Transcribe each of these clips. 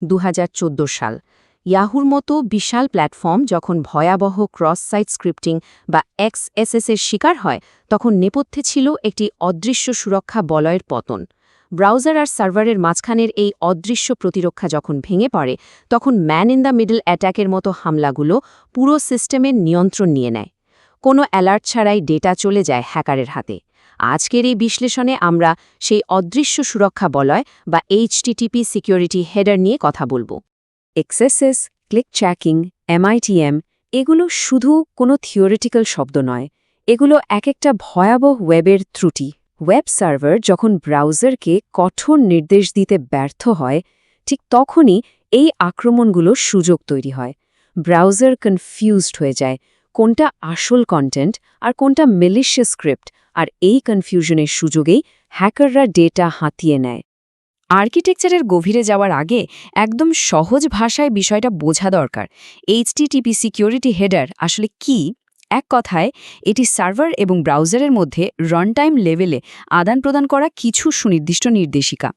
2014 সাল। ইয়াহুর মতো বিশাল প্ল্যাটফর্ম যখন ভয়াবহ ক্রস সাইট স্ক্রিপ্টিং বা XSS-এর শিকার হয়, তখন নেপথ্যে ছিল একটি অদৃশ্য সুরক্ষা বলয়ের পতন। ব্রাউজার আর সার্ভারের মাঝখানের এই অদৃশ্য প্রতিরক্ষা যখন ভেঙে পড়ে, তখন ম্যান ইন দ্য মিডল অ্যাট্যাকের মতো হামলাগুলো পুরো সিস্টেমের নিয়ন্ত্রণ নিয়ে নেয়। কোনো অ্যালার্ট ছাড়াই ডেটা চলে যায় হ্যাকারের হাতে। আজকের এই বিশ্লেষণে আমরা সেই অদৃশ্য সুরক্ষা বলয় বা HTTP সিকিউরিটি হেডার নিয়ে কথা বলবো। XSS, ক্লিক ট্র্যাকিং, MITM এগুলো শুধু কোনো থিওরিটিক্যাল শব্দ নয়, এগুলো এক একটা ভয়াবহ ওয়েবের ত্রুটি। ওয়েব সার্ভার যখন ব্রাউজারকে কঠোর নির্দেশ দিতে ব্যর্থ হয়, ঠিক তখনই এই আক্রমণগুলোর সুযোগ তৈরি হয়। ব্রাউজার কনফিউজড হয়ে যায় কোনটা আসল কন্টেন্ট আর কোনটা ম্যালিশিয়াস স্ক্রিপ্ট, আর এই কনফিউশনের সুযোগেই হ্যাকাররা ডেটা হাতিয়ে নেয়। আর্কিটেকচারের গভীরে যাওয়ার আগে একদম সহজ ভাষায় বিষয়টা বোঝা দরকার। HTTP সিকিউরিটি হেডার আসলে কি? এক কথায়, এটি সার্ভার এবং ব্রাউজারের মধ্যে রানটাইম লেভেলে আদান প্রদান করা কিছু সুনির্দিষ্ট নির্দেশিকা।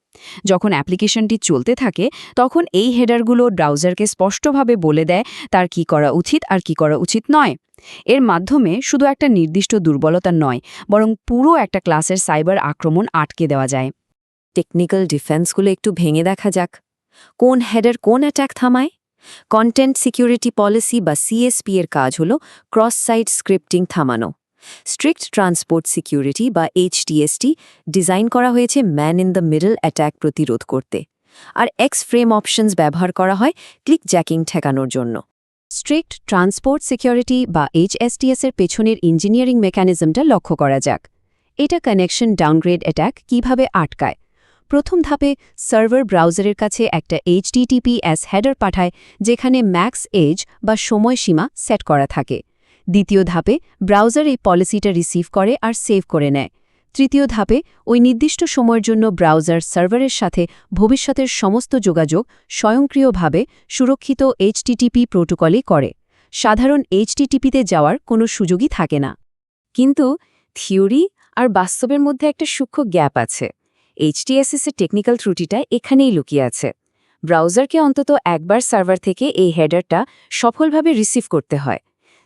যখন অ্যাপ্লিকেশনটি চলতে থাকে, তখন এই হেডারগুলো ব্রাউজারকে স্পষ্টভাবে বলে দেয় তার কি করা উচিত আর কি করা উচিত নয়। এর মাধ্যমে শুধু একটা নির্দিষ্ট দুর্বলতা নয়, বরং পুরো একটা ক্লাসের সাইবার আক্রমণ আটকে দেওয়া যায়। টেকনিক্যাল ডিফেন্সগুলো একটু ভেঙে দেখা যাক। কোন হেডার কোন অ্যাটাক থামায়? কন্টেন্ট সিকিউরিটি পলিসি বা CSP এর কাজ হল ক্রস সাইট স্ক্রিপ্টিং থামানো। স্ট্রিক্ট ট্রান্সপোর্ট সিকিউরিটি বা HTST ডিজাইন করা হয়েছে man in the middle attack প্রতিরোধ করতে। আর ফ্রেম অপশনস ব্যবহার করা হয় ক্লিক জ্যাকিং ঠেকানোর জন্য। স্ট্রিক্ট ট্রান্সপোর্ট সিকিউরিটি বা HSTS এর পেছনের ইঞ্জিনিয়ারিং মেকানিজমটা লক্ষ্য করা যাক। এটা কানেকশন ডাউনগ্রেড অ্যাটাক কিভাবে আটকায়? প্রথম ধাপে সার্ভার ব্রাউজারের কাছে একটা HTTPS হেডার পাঠায়, যেখানে ম্যাক্স এজ বা সময়সীমা সেট করা থাকে। দ্বিতীয় ধাপে ব্রাউজার এই পলিসিটা রিসিভ করে আর সেভ করে নেয়। তৃতীয় ধাপে ওই নির্দিষ্ট সময়ের জন্য ব্রাউজার সার্ভারের সাথে ভবিষ্যতের সমস্ত যোগাযোগ স্বয়ংক্রিয়ভাবে সুরক্ষিত HTTP প্রোটোকলে করে। সাধারণ HTTPতে যাওয়ার কোনো সুযোগই থাকে না। কিন্তু থিওরি আর বাস্তবের মধ্যে একটা সূক্ষ্ম গ্যাপ আছে। HTSS এর টেকনিক্যাল ত্রুটিটা এখানেই লুকিয়ে আছে। ব্রাউজারকে অন্তত একবার সার্ভার থেকে এই হেডারটা সফলভাবে রিসিভ করতে হয়।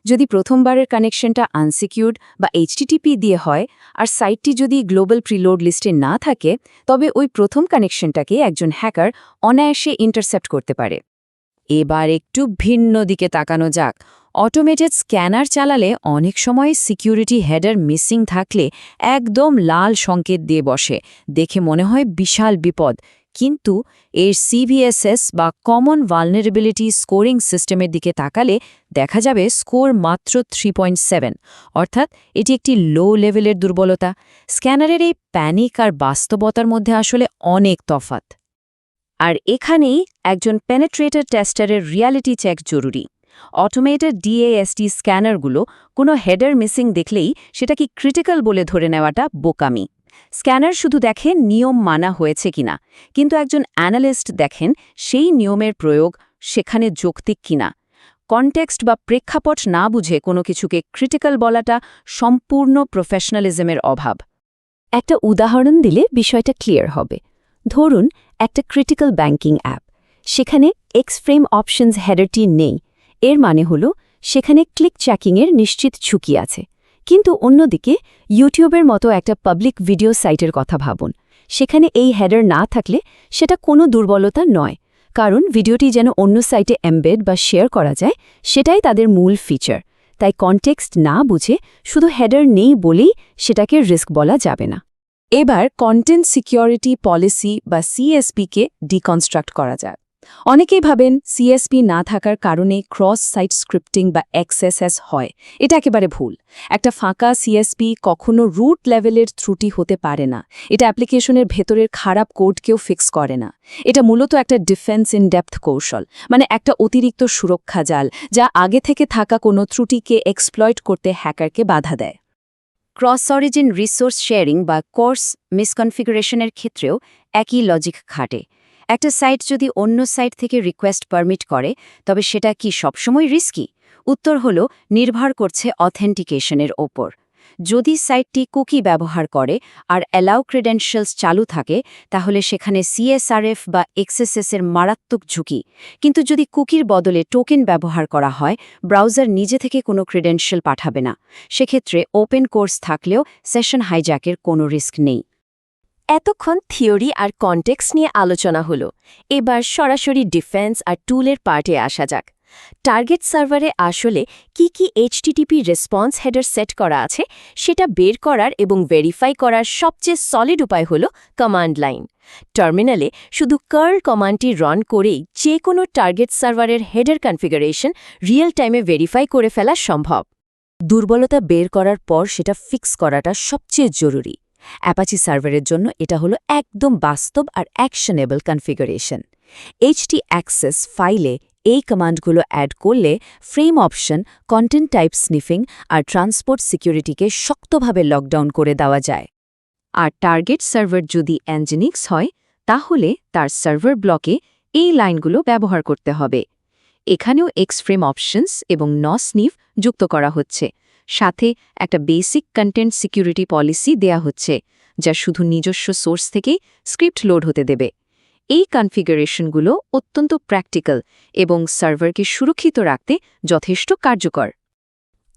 যদি প্রথমবারের কানেকশনটা আনসিকিউরড বা HTTP দিয়ে হয় আর সাইটটি যদি গ্লোবাল প্রিলোড লিস্টে না থাকে, তবে ওই প্রথম কানেকশনটাকে একজন হ্যাকার অনায়াসে ইন্টারসেপ্ট করতে পারে। এবার একটু ভিন্ন দিকে তাকানো যাক। অটোমেটেড স্ক্যানার চালালে অনেক সময় সিকিউরিটি হেডার মিসিং থাকলে একদম লাল সংকেত দিয়ে বসে, দেখে মনে হয় বিশাল বিপদ। কিন্তু এর CVSS বা কমন ভালনারেবিলিটি স্কোরিং সিস্টেমের দিকে তাকালে দেখা যাবে স্কোর মাত্র 3.7, অর্থাৎ এটি একটি লো লেভেলের দুর্বলতা। স্ক্যানারের এই প্যানিক আর বাস্তবতার মধ্যে আসলে অনেক তফাৎ। আর এখানেই একজন পেনেট্রেটর টেস্টারের রিয়ালিটি চেক জরুরি। অটোমেটেড DAST স্ক্যানারগুলো কোনো হেডার মিসিং দেখলেই সেটা কি ক্রিটিক্যাল বলে ধরে নেওয়াটা বোকামি। স্ক্যানার শুধু দেখে নিয়ম মানা হয়েছে কিনা, কিন্তু একজন অ্যানালিস্ট দেখেন সেই নিয়মের প্রয়োগ সেখানে যৌক্তিক কিনা। কনটেক্সট বা প্রেক্ষাপট না বুঝে কোনো কিছুকে ক্রিটিক্যাল বলাটা সম্পূর্ণ প্রফেশনালিজমের অভাব। একটা উদাহরণ দিলে বিষয়টা ক্লিয়ার হবে। ধরুন একটা ক্রিটিক্যাল ব্যাংকিং অ্যাপ, সেখানে ফ্রেম অপশনস হেডারটি নেই। এর মানে হলো সেখানে ক্লিক ট্র্যাকিংয়ের নিশ্চিত ঝুঁকি আছে। কিন্তু অন্যদিকে ইউটিউবের মতো একটা পাবলিক ভিডিও সাইটের কথা ভাবুন। সেখানে এই হেডার না থাকলে সেটা কোনো দুর্বলতা নয়, কারণ ভিডিওটি যেন অন্য সাইটে এমবেড বা শেয়ার করা যায় সেটাই তাদের মূল ফিচার। তাই কনটেক্সট না বুঝে শুধু হেডার নেই বলেই সেটাকে রিস্ক বলা যাবে না। এবার কন্টেন্ট সিকিউরিটি পলিসি বা CSP-কে ডিকনস্ট্রাক্ট করা যাক। অনেকেই ভাবেন CSP না থাকার কারণে ক্রস সাইট স্ক্রিপ্টিং বা XSS হয়। এটা একেবারে ভুল। একটা ফাঁকা CSP কখনো রুট লেভেলের ত্রুটি হতে পারে না। এটা অ্যাপ্লিকেশনের ভেতরের খারাপ কোডকেও ফিক্স করে না। এটা মূলত একটা ডিফেন্স ইন ডেপথ কৌশল, মানে একটা অতিরিক্ত সুরক্ষা জাল যা আগে থেকে থাকা কোনো ত্রুটিকে এক্সপ্লয়েট করতে হ্যাকারকে বাধা দেয়। ক্রস অরিজিন রিসোর্স শেয়ারিং বা কোর্স মিসকনফিগারেশনের ক্ষেত্রেও একই লজিক খাটে। একটা সাইট যদি অন্য সাইট থেকে রিকোয়েস্ট পারমিট করে, তবে সেটা কি সবসময় রিস্কি? উত্তর হল নির্ভর করছে অথেন্টিকেশনের ওপর। যদি সাইটটি কুকি ব্যবহার করে আর অ্যালাউ ক্রেডেনশিয়ালস চালু থাকে তাহলে সেখানে CSRF বা XSS এর মারাত্মক ঝুঁকি। কিন্তু যদি কুকির বদলে টোকেন ব্যবহার করা হয়, ব্রাউজার নিজে থেকে কোনো ক্রেডেনশিয়াল পাঠাবে না। সেক্ষেত্রে ওপেন কোর্স থাকলেও সেশন হাইজ্যাকের কোনো রিস্ক নেই। এতক্ষণ থিওরি আর কনটেক্সট নিয়ে আলোচনা হলো। এবার সরাসরি ডিফেন্স আর টুলের পার্টে আসা যাক। টার্গেট সার্ভারে আসলে কি HTTP রেসপন্স হেডার সেট করা আছে সেটা বের করার এবং ভেরিফাই করার সবচেয়ে সলিড উপায় হল কমান্ড লাইন। টার্মিনালে শুধু কার্ল কমান্ডটি রান করেই যে কোনো টার্গেট সার্ভারের হেডার কনফিগারেশন রিয়েল টাইমে ভেরিফাই করে ফেলা সম্ভব। দুর্বলতা বের করার পর সেটা ফিক্স করাটা সবচেয়ে জরুরি। অ্যাপাচি সার্ভারের জন্য এটা হলো একদম বাস্তব আর অ্যাকশনেবল কনফিগারেশন। htaccess ফাইলে এই কমান্ডগুলো অ্যাড করলে frame option, content type sniffing আর ট্রান্সপোর্ট সিকিউরিটিকে শক্তভাবে লকডাউন করে দেওয়া যায়। আর টার্গেট সার্ভার যদি অ্যাঞ্জেনিক্স হয় তাহলে তার সার্ভার ব্লকে এই লাইনগুলো ব্যবহার করতে হবে। এখানেও এক্সফ্রেম অপশনস এবং নসনিফ যুক্ত করা হচ্ছে, সাথে একটা বেসিক কন্টেন্ট সিকিউরিটি পলিসি দেয়া হচ্ছে যা শুধু নিজস্ব সোর্স থেকেই স্ক্রিপ্ট লোড হতে দেবে। এই কনফিগারেশনগুলো অত্যন্ত প্র্যাকটিক্যাল এবং সার্ভারকে সুরক্ষিত রাখতে যথেষ্ট কার্যকর।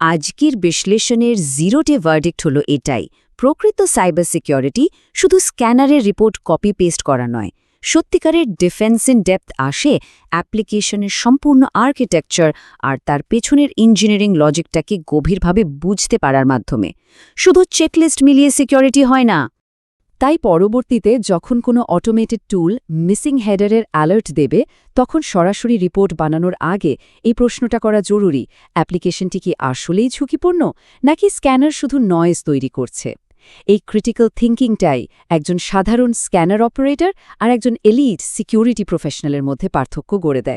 আজকের বিশ্লেষণের জিরোটে ভার্ডিক্ট হলো এটাই: প্রকৃত সাইবার সিকিউরিটি শুধু স্ক্যানারের রিপোর্ট কপি পেস্ট করা নয়, সত্যিকারের ডিফেন্স ইন ডেপথ আসে অ্যাপ্লিকেশনের সম্পূর্ণ আর্কিটেকচার আর তার পেছনের ইঞ্জিনিয়ারিং লজিকটাকে গভীরভাবে বুঝতে পারার মাধ্যমে। শুধু চেকলিস্ট মিলিয়ে সিকিউরিটি হয় না। তাই পরবর্তীতে যখন কোনো অটোমেটেড টুল মিসিং হেডারের অ্যালার্ট দেবে, তখন সরাসরি রিপোর্ট বানানোর আগে এই প্রশ্নটা করা জরুরি: অ্যাপ্লিকেশনটি কি আসলেই ঝুঁকিপূর্ণ, নাকি স্ক্যানার শুধু নয়েজ তৈরি করছে? এই ক্রিটিক্যাল থিঙ্কিংটাই একজন সাধারণ স্ক্যানার অপারেটর আর একজন এলিট সিকিউরিটি প্রফেশনালের মধ্যে পার্থক্য গড়ে দেয়।